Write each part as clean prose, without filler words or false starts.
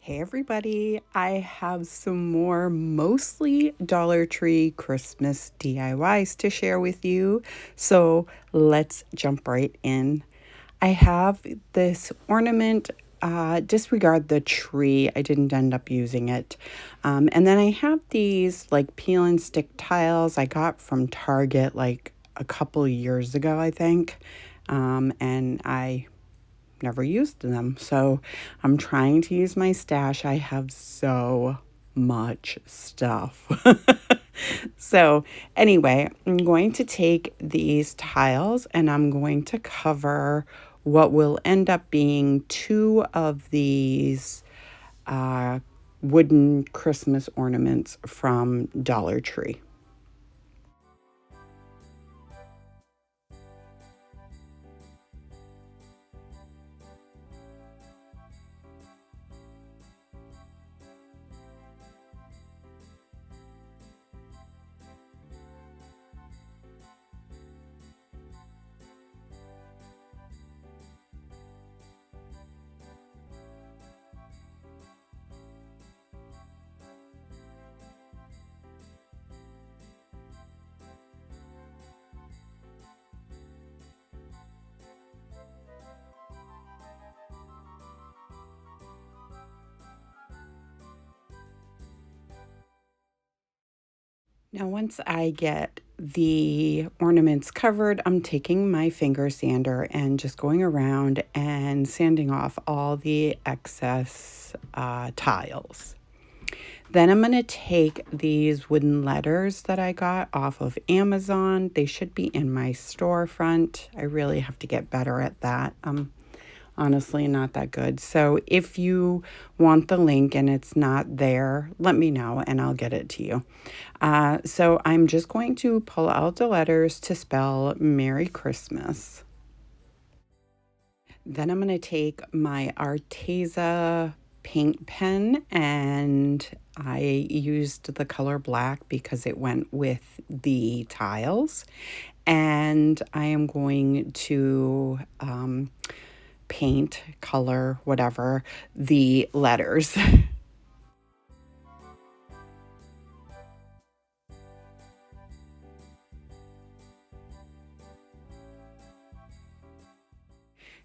Hey everybody, I have some more mostly Dollar Tree Christmas DIYs to share with you. So let's jump right in. I have this ornament, disregard the tree, I didn't end up using it. And then I have these like peel and stick tiles I got from Target like a couple years ago, I think. And I never used them. So I'm trying to use my stash. I have so much stuff. So anyway, I'm going to take these tiles and I'm going to cover what will end up being two of these uh, wooden Christmas ornaments from Dollar Tree. Now, once I get the ornaments covered, I'm taking my finger sander and just going around and sanding off all the excess tiles. Then I'm going to take these wooden letters that I got off of Amazon. They should be in my storefront. I really have to get better at that. Honestly not that good. So if you want the link and it's not there, let me know and I'll get it to you. So I'm just going to pull out the letters to spell Merry Christmas. Then I'm going to take my Arteza paint pen and I used the color black because it went with the tiles. And I am going to paint, color, whatever, the letters.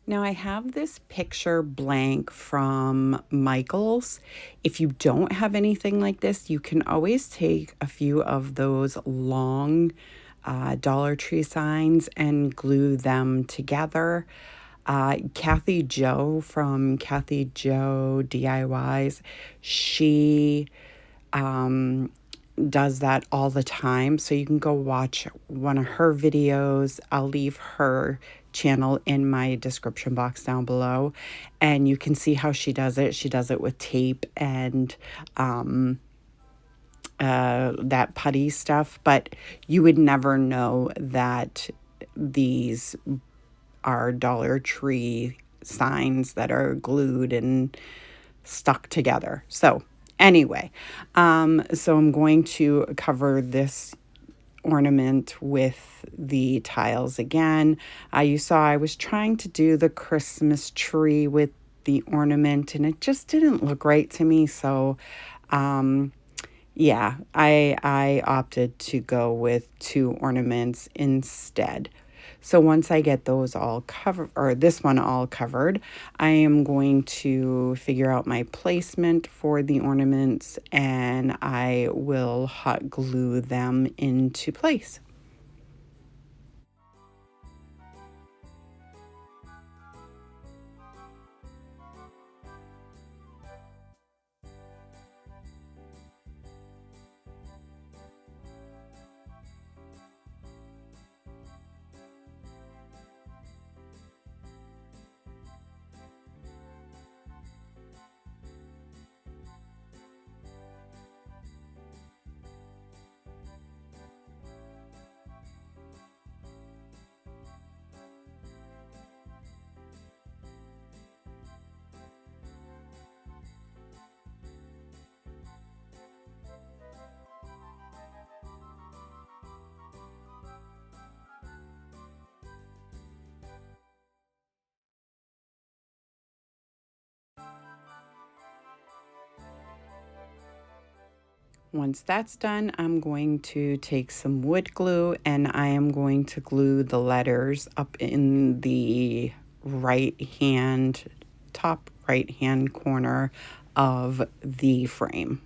Now I have this picture blank from Michael's. If you don't have anything like this, you can always take a few of those long Dollar Tree signs and glue them together. Kathy Joe from Kathy Joe DIYs, she does that all the time. So you can go watch one of her videos. I'll leave her channel in my description box down below. And you can see how she does it. She does it with tape and that putty stuff. But you would never know that these are Dollar Tree signs that are glued and stuck together. So anyway, so I'm going to cover this ornament with the tiles again. You saw I was trying to do the Christmas tree with the ornament and it just didn't look right to me. So yeah, I opted to go with two ornaments instead. So once I get those all covered, or this one all covered, I am going to figure out my placement for the ornaments and I will hot glue them into place. Once that's done, I'm going to take some wood glue and I am going to glue the letters up in the top right hand corner of the frame.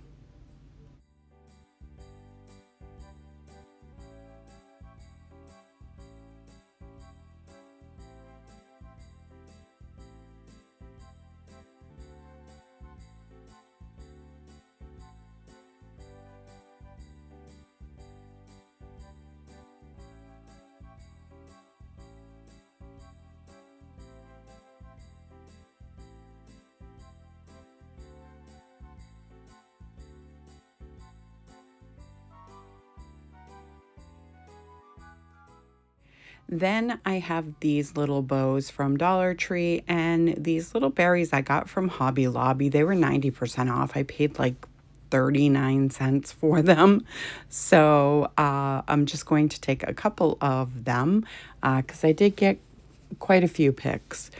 Then I have these little bows from Dollar Tree and these little berries I got from Hobby Lobby. They were 90% off. I paid like 39 cents for them. So I'm just going to take a couple of them because I did get quite a few picks.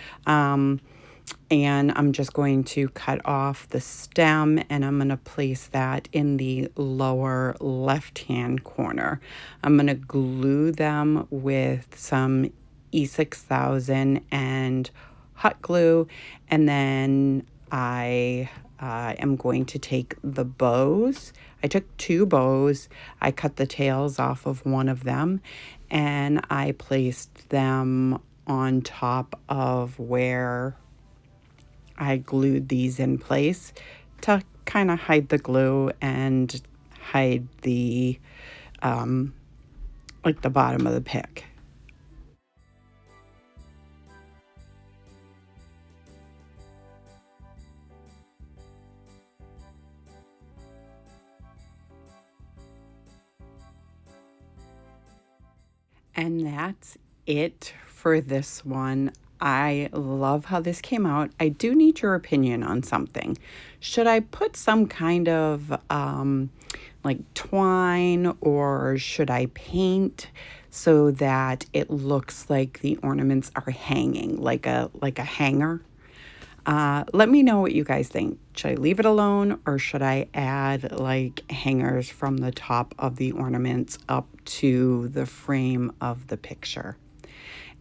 And I'm just going to cut off the stem and I'm going to place that in the lower left-hand corner. I'm going to glue them with some E6000 and hot glue, and then I am going to take the bows. I took 2 bows. I cut the tails off of one of them and I placed them on top of where I glued these in place to kind of hide the glue and hide the like the bottom of the pick. And that's it for this one. I love how this came out. I do need your opinion on something. Should I put some kind of like twine, or should I paint so that it looks like the ornaments are hanging like a hanger? Let me know what you guys think. Should I leave it alone, or should I add like hangers from the top of the ornaments up to the frame of the picture?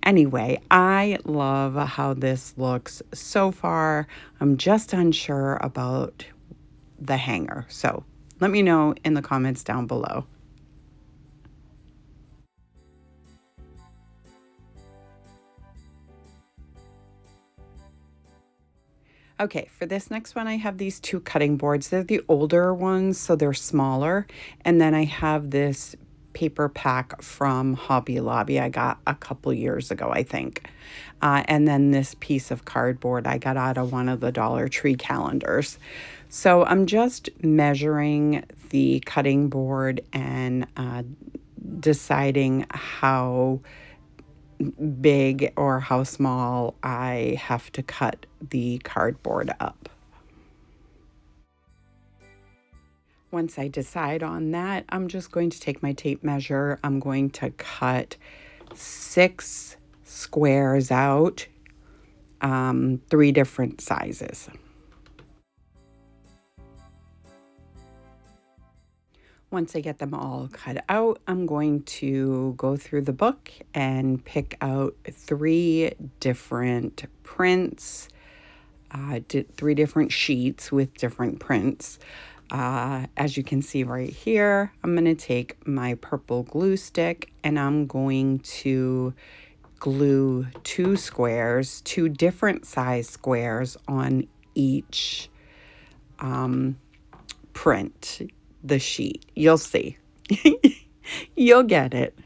Anyway, I love how this looks so far. I'm just unsure about the hanger. So let me know in the comments down below. Okay, for this next one, I have these 2 cutting boards. They're the older ones, so they're smaller. And then I have this paper pack from Hobby Lobby I got a couple years ago, I think. And then this piece of cardboard I got out of one of the Dollar Tree calendars. So I'm just measuring the cutting board and deciding how big or how small I have to cut the cardboard up. Once I decide on that, I'm just going to take my tape measure. I'm going to cut 6 squares out, 3 different sizes. Once I get them all cut out, I'm going to go through the book and pick out 3 different prints, 3 different sheets with different prints. As you can see right here, I'm going to take my purple glue stick and I'm going to glue 2 squares, 2 different size squares on each print, the sheet. You'll see. You'll get it.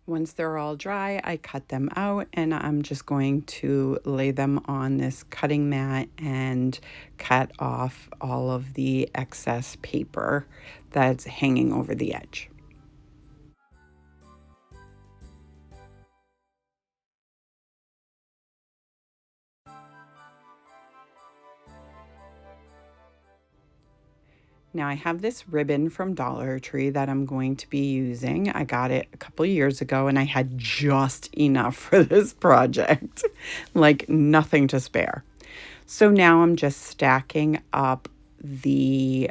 Once they're all dry, I cut them out and I'm just going to lay them on this cutting mat and cut off all of the excess paper that's hanging over the edge. Now I have this ribbon from Dollar Tree that I'm going to be using. I got it a couple years ago and I had just enough for this project, like nothing to spare. So now I'm just stacking up the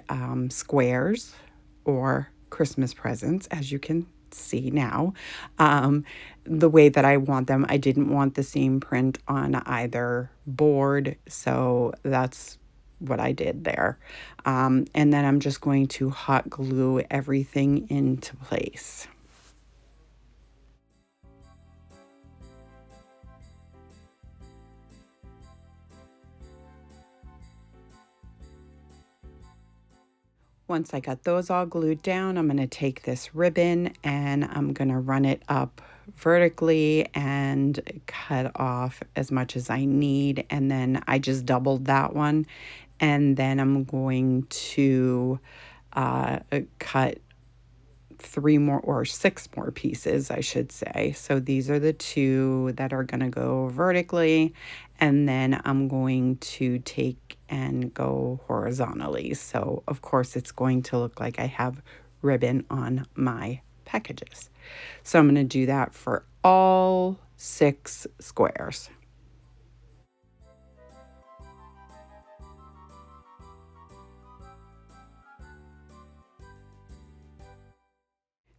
squares or Christmas presents, as you can see now, the way that I want them. I didn't want the same print on either board, so that's what I did there. And then I'm just going to hot glue everything into place. Once I got those all glued down, I'm going to take this ribbon and I'm going to run it up vertically and cut off as much as I need. And then I just doubled that one. And then I'm going to cut 3 more or 6 more pieces, I should say. So these are the 2 that are going to go vertically, and then I'm going to take and go horizontally. So of course it's going to look like I have ribbon on my packages. So I'm going to do that for all 6 squares.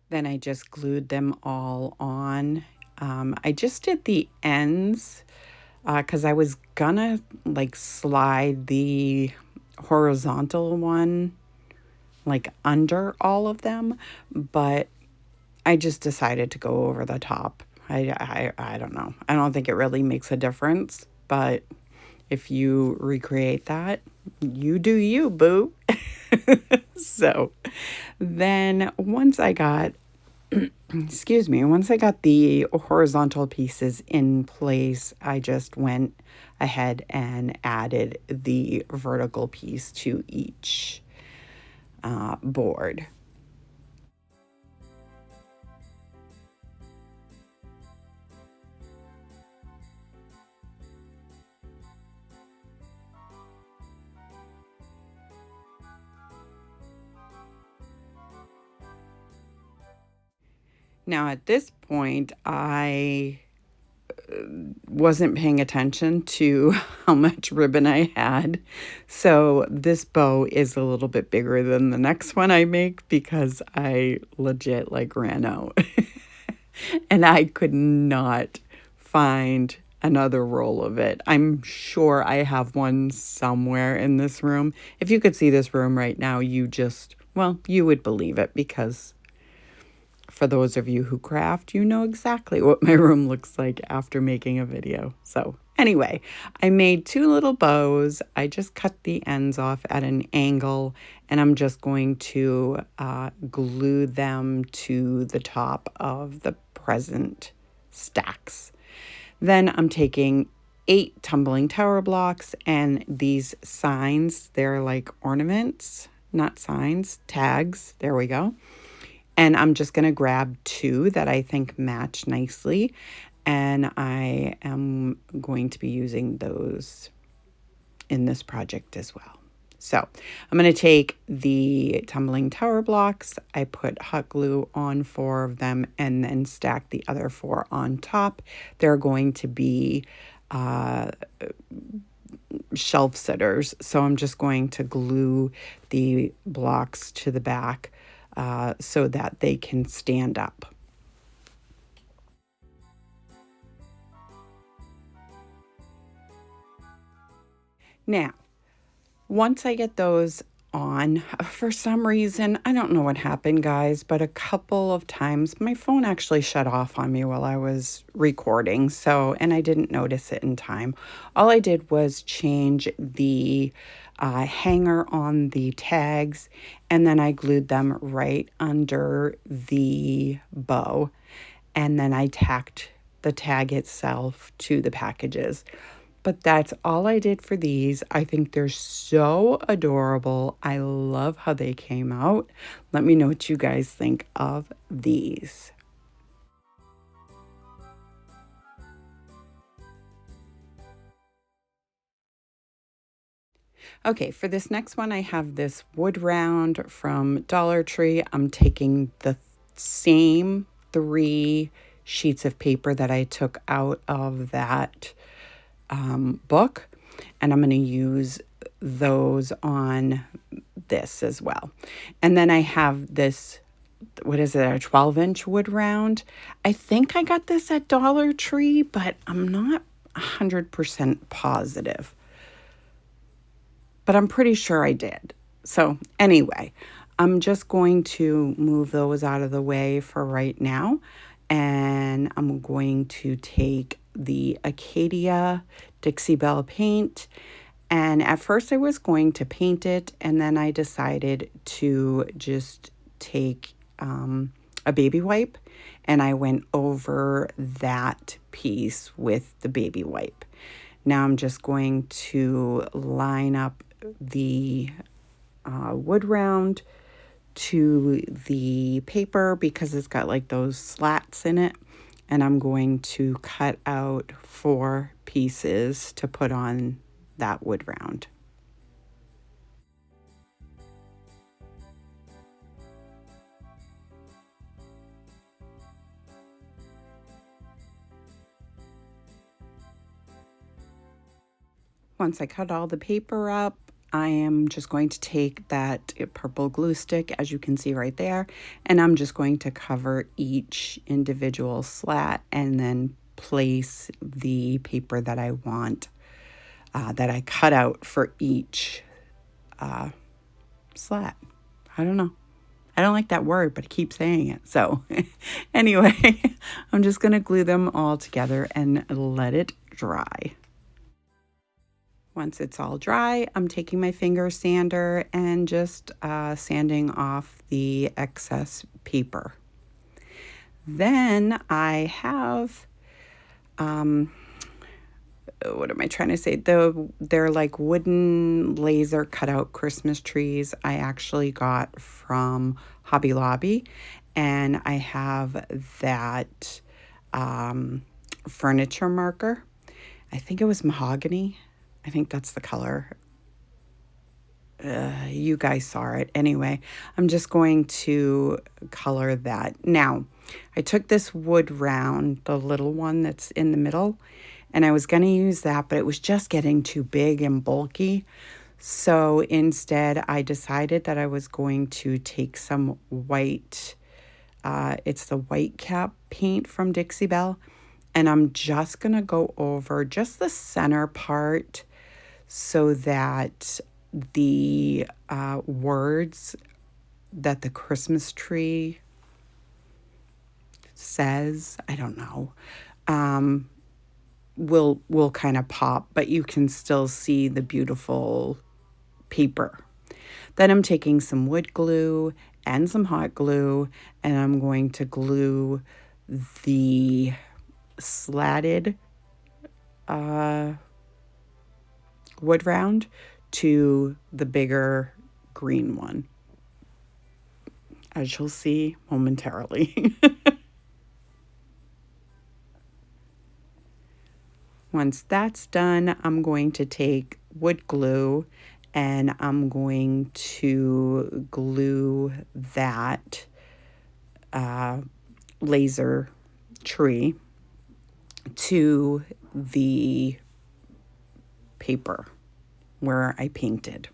Then I just glued them all on. I just did the ends because I was gonna like slide the horizontal one like under all of them, but I just decided to go over the top. I don't know. I don't think it really makes a difference, but if you recreate that, you do you, boo. So then once I got, excuse me, once I got the horizontal pieces in place, I just went ahead and added the vertical piece to each board. Now at this point, I wasn't paying attention to how much ribbon I had. So this bow is a little bit bigger than the next one I make because I legit like ran out. And I could not find another roll of it. I'm sure I have one somewhere in this room. If you could see this room right now, you just, well, you would believe it because for those of you who craft, you know exactly what my room looks like after making a video. So anyway, I made 2 little bows. I just cut the ends off at an angle, and I'm just going to glue them to the top of the present stacks. Then I'm taking 8 tumbling tower blocks and these signs. They're like ornaments, not signs, tags. There we go. And I'm just going to grab 2 that I think match nicely. And I am going to be using those in this project as well. So I'm going to take the tumbling tower blocks. I put hot glue on 4 of them and then stack the other 4 on top. They're going to be shelf sitters. So I'm just going to glue the blocks to the back so that they can stand up. Now, once I get those on, for some reason, I don't know what happened, guys, but a couple of times my phone actually shut off on me while I was recording. So, and I didn't notice it in time. All I did was change the hanger on the tags, and then I glued them right under the bow, and then I tacked the tag itself to the packages. But that's all I did for these. I think they're so adorable. I love how they came out. Let me know what you guys think of these. Okay, for this next one, I have this wood round from Dollar Tree. I'm taking the same 3 sheets of paper that I took out of that book, and I'm going to use those on this as well. And then I have this, what is it, a 12-inch wood round. I think I got this at Dollar Tree, but I'm not 100% positive. But I'm pretty sure I did. So anyway, I'm just going to move those out of the way for right now. And I'm going to take the Acadia Dixie Belle paint. And at first I was going to paint it, and then I decided to just take a baby wipe, and I went over that piece with the baby wipe. Now I'm just going to line up the wood round to the paper because it's got like those slats in it, and I'm going to cut out 4 pieces to put on that wood round. Once I cut all the paper up, I am just going to take that purple glue stick, as you can see right there, and I'm just going to cover each individual slat and then place the paper that I want, that I cut out for each slat. I don't know. I don't like that word, but I keep saying it. So anyway, I'm just going to glue them all together and let it dry. Once it's all dry, I'm taking my finger sander and just sanding off the excess paper. Then I have, what am I trying to say? They're like wooden laser cutout Christmas trees I actually got from Hobby Lobby. And I have that furniture marker. I think it was mahogany. I think that's the color. You guys saw it. Anyway, I'm just going to color that. Now, I took this wood round, the little one that's in the middle, and I was going to use that, but it was just getting too big and bulky. So instead, I decided that I was going to take some white, it's the white cap paint from Dixie Belle, and I'm just going to go over just the center part so that the words that the Christmas tree says, I don't know, will kind of pop, but you can still see the beautiful paper. Then I'm taking some wood glue and some hot glue, and I'm going to glue the slatted wood round to the bigger green one, as you'll see momentarily. Once that's done, I'm going to take wood glue and I'm going to glue that laser tree to the paper where I painted.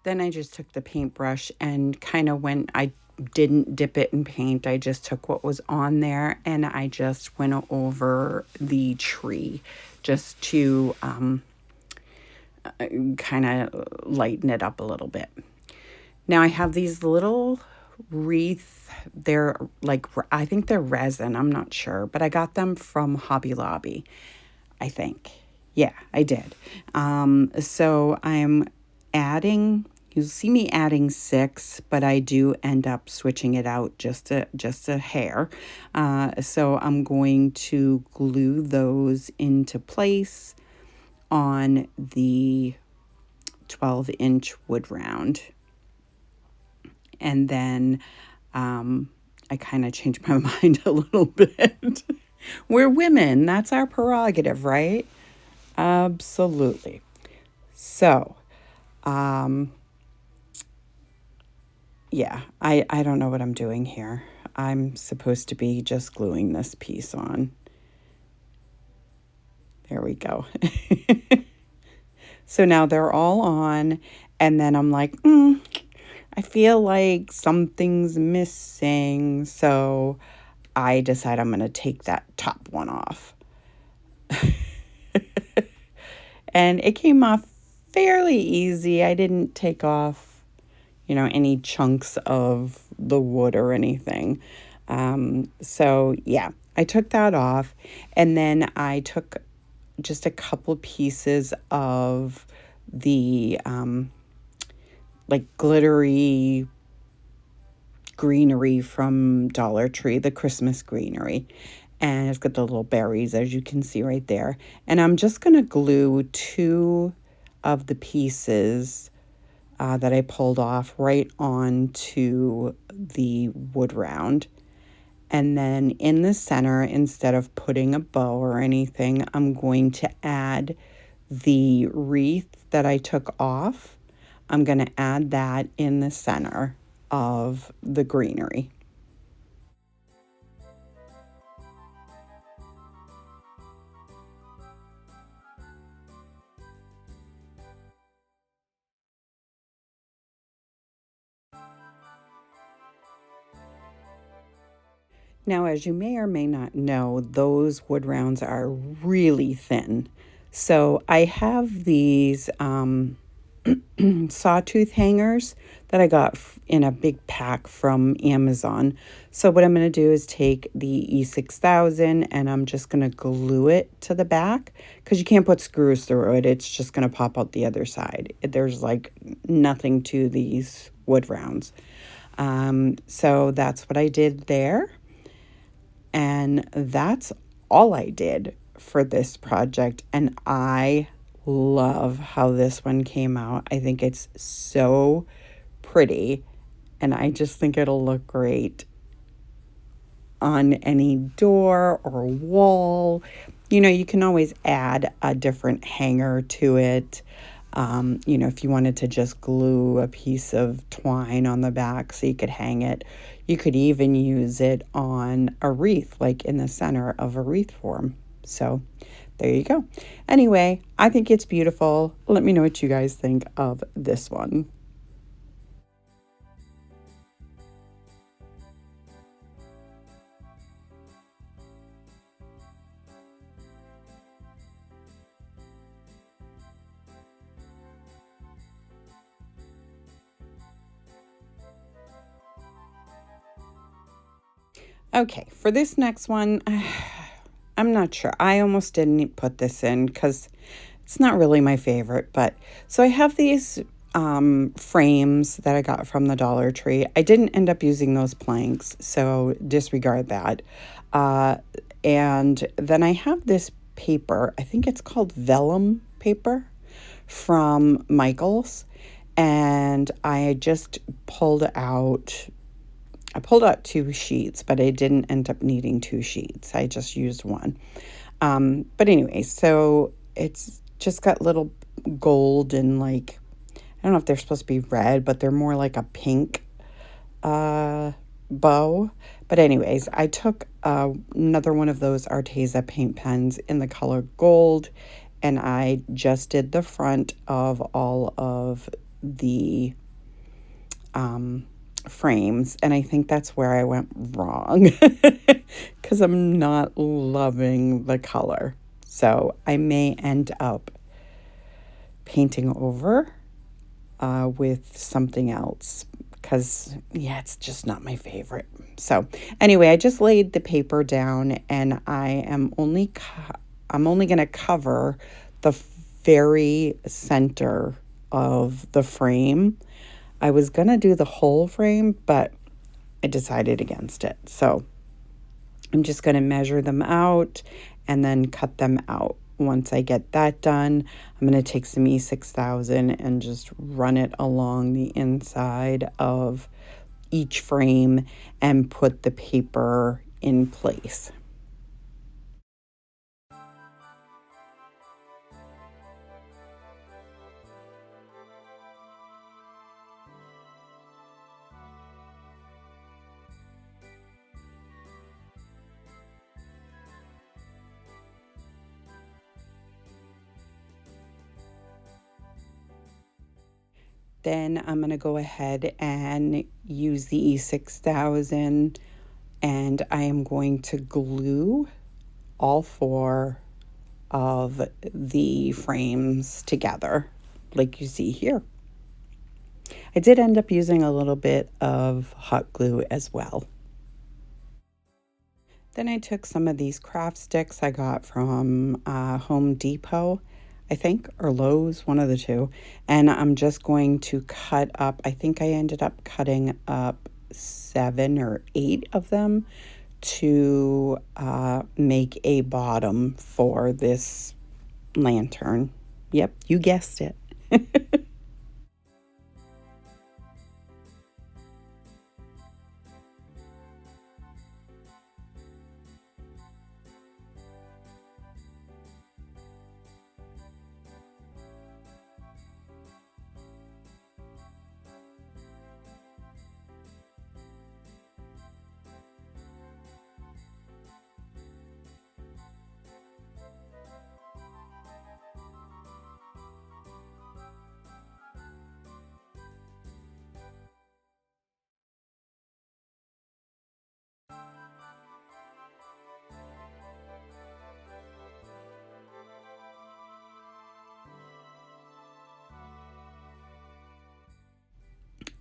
Then I just took the paintbrush and kind of I didn't dip it in paint. I just took what was on there and I just went over the tree just to kind of lighten it up a little bit. Now I have these little wreath. They're like, I think they're resin. I'm not sure, but I got them from Hobby Lobby, I think. Yeah, I did. So I'm adding, you'll see me adding 6, but I do end up switching it out just a hair. So I'm going to glue those into place on the 12-inch wood round. And then I kind of changed my mind a little bit. We're women. That's our prerogative, right? Absolutely. So, yeah, I don't know what I'm doing here. I'm supposed to be just gluing this piece on. There we go. So now they're all on, and then I'm like, I feel like something's missing. So I decide I'm going to take that top one off. And it came off fairly easy. I didn't take off, any chunks of the wood or anything. So yeah, I took that off, and then I took just a couple pieces of the like glittery greenery from Dollar Tree, the Christmas greenery. And it's got the little berries, as you can see right there. And I'm just going to glue 2 of the pieces that I pulled off right onto the wood round. And then in the center, instead of putting a bow or anything, I'm going to add the wreath that I took off. I'm going to add that in the center of the greenery. Now, as you may or may not know, those wood rounds are really thin. So I have these sawtooth hangers that I got in a big pack from Amazon. So what I'm going to do is take the E6000 and I'm just going to glue it to the back because you can't put screws through it. It's just going to pop out the other side. There's like nothing to these wood rounds. So that's what I did there. And that's all I did for this project. And I love how this one came out. I think it's so pretty. And I just think it'll look great on any door or wall. You can always add a different hanger to it. If you wanted to just glue a piece of twine on the back so you could hang it. You could even use it on a wreath, like in the center of a wreath form. So there you go. Anyway, I think it's beautiful. Let me know what you guys think of this one. Okay, for this next one, I'm not sure. I almost didn't put this in because it's not really my favorite. But so I have these frames that I got from the Dollar Tree. I didn't end up using those planks, so disregard that. And then I have this paper. I think it's called vellum paper from Michael's. And I just pulled out 2 sheets, but I didn't end up needing 2 sheets. I just used one. But anyway, so it's just got little gold and like, I don't know if they're supposed to be red, but they're more like a pink bow. But anyways, I took another one of those Arteza paint pens in the color gold, and I just did the front of all of the frames, and I think that's where I went wrong because I'm not loving the color. So I may end up painting over with something else because, yeah, it's just not my favorite. So anyway, I just laid the paper down, and I'm only going to cover the very center of the frame. I was going to do the whole frame, but I decided against it. So I'm just going to measure them out and then cut them out. Once I get that done, I'm going to take some E6000 and just run it along the inside of each frame and put the paper in place. Then I'm going to go ahead and use the E6000, and I am going to glue all four of the frames together like you see here. I did end up using a little bit of hot glue as well. Then I took some of these craft sticks I got from Home Depot, I think, or Lowe's, one of the two. And I'm just going to cut up, I think I ended up cutting up 7 or 8 of them to make a bottom for this lantern. Yep, you guessed it.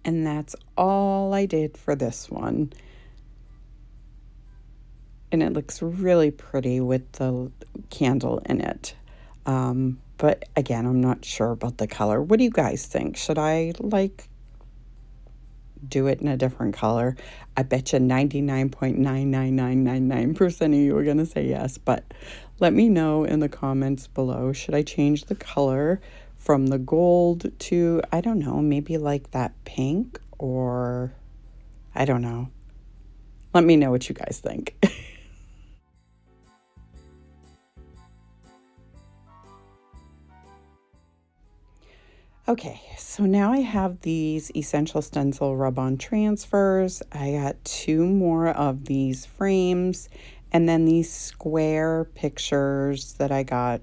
And that's all I did for this one. And it looks really pretty with the candle in it. But again, I'm not sure about the color. What do you guys think? Should I do it in a different color? I bet you 99.99999% of you are going to say yes, but let me know in the comments below. Should I change the color from the gold to, I don't know, maybe like that pink, or I don't know. Let me know what you guys think. Okay, so now I have these Essential Stencil rub-on transfers. I got 2 more of these frames, and then these square pictures that I got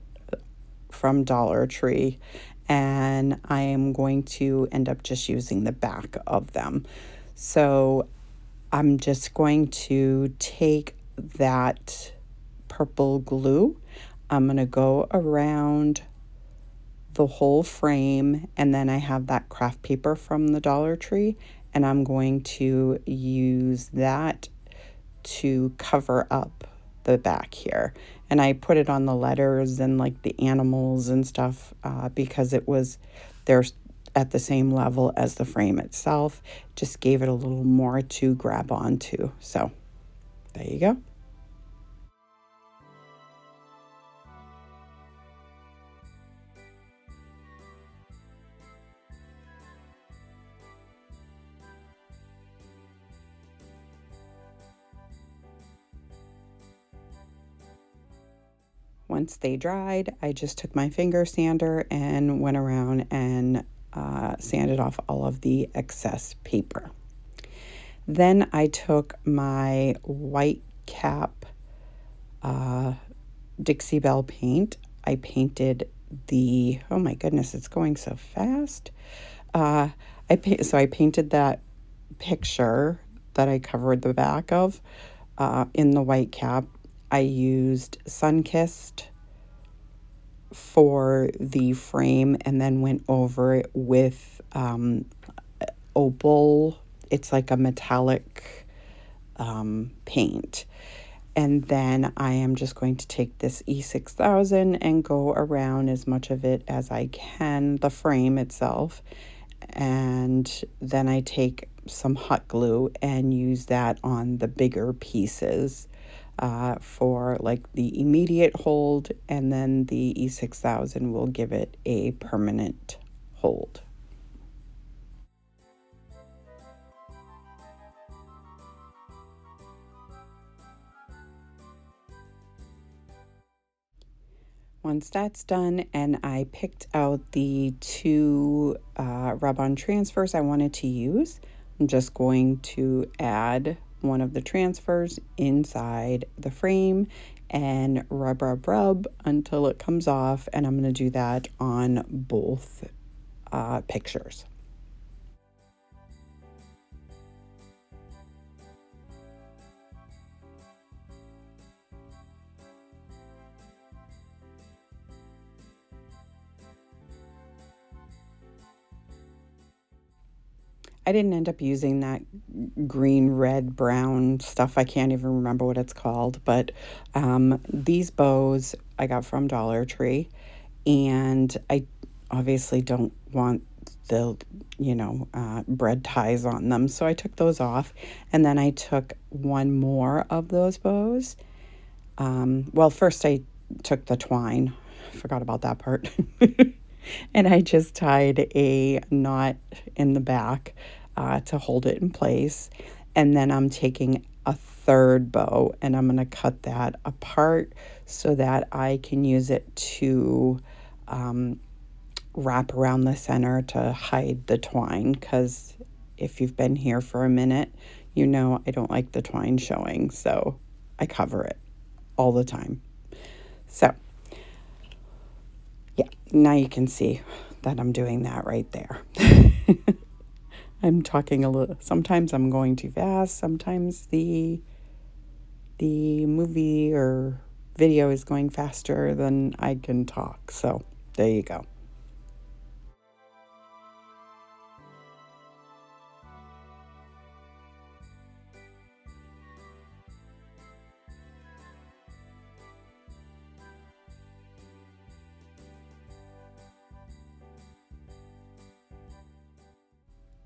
from Dollar Tree, and I am going to end up just using the back of them. So I'm just going to take that purple glue. I'm going to go around the whole frame, and then I have that craft paper from the Dollar Tree, and I'm going to use that to cover up the back here. And I put it on the letters and like the animals and stuff because they're at the same level as the frame itself. Just gave it a little more to grab onto. So there you go. Once they dried, I just took my finger sander and went around and sanded off all of the excess paper. Then I took my white cap Dixie Belle paint. I painted oh my goodness, it's going so fast. So I painted that picture that I covered the back of in the white cap. I used Sunkissed for the frame and then went over it with opal. It's like a metallic paint. And then I am just going to take this E6000 and go around as much of it as I can, the frame itself. And then I take some hot glue and use that on the bigger pieces for like the immediate hold, and then the E6000 will give it a permanent hold. Once that's done and I picked out the two rub-on transfers I wanted to use, I'm just going to add one of the transfers inside the frame and rub until it comes off, and I'm going to do that on both pictures. I didn't end up using that green, red, brown stuff. I can't even remember what it's called. But these bows I got from Dollar Tree. And I obviously don't want the, bread ties on them. So I took those off. And then I took one more of those bows. Well, first I took the twine. Forgot about that part. And I just tied a knot in the back to hold it in place. And then I'm taking a third bow and I'm going to cut that apart so that I can use it to wrap around the center to hide the twine. Because if you've been here for a minute, you know I don't like the twine showing. So I cover it all the time. So yeah, now you can see that I'm doing that right there. I'm talking a little, sometimes I'm going too fast, sometimes the movie or video is going faster than I can talk. So there you go.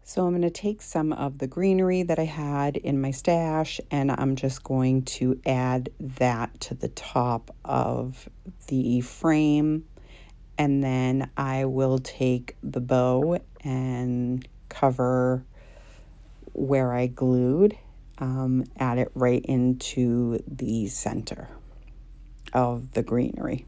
So I'm going to take some of the greenery that I had in my stash and I'm just going to add that to the top of the frame. And then I will take the bow and cover where I glued, add it right into the center of the greenery.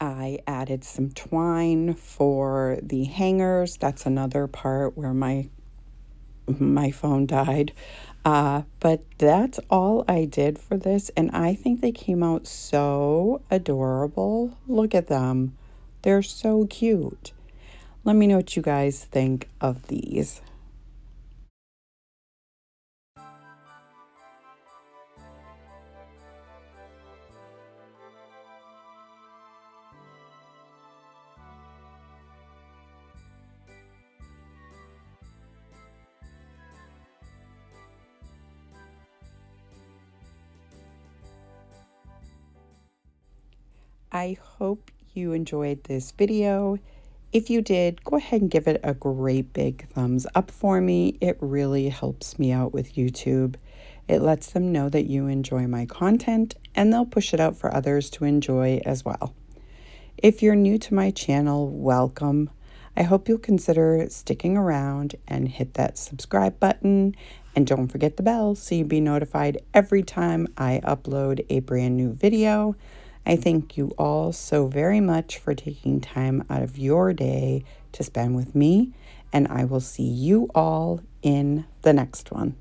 I added some twine for the hangers. That's another part where my phone died. But that's all I did for this, and I think they came out so adorable. Look at them. They're so cute. Let me know what you guys think of these. I hope you enjoyed this video. If you did, go ahead and give it a great big thumbs up for me. It really helps me out with YouTube. It lets them know that you enjoy my content and they'll push it out for others to enjoy as well. If you're new to my channel, welcome. I hope you'll consider sticking around and hit that subscribe button. And don't forget the bell so you'll be notified every time I upload a brand new video. I thank you all so very much for taking time out of your day to spend with me, and I will see you all in the next one.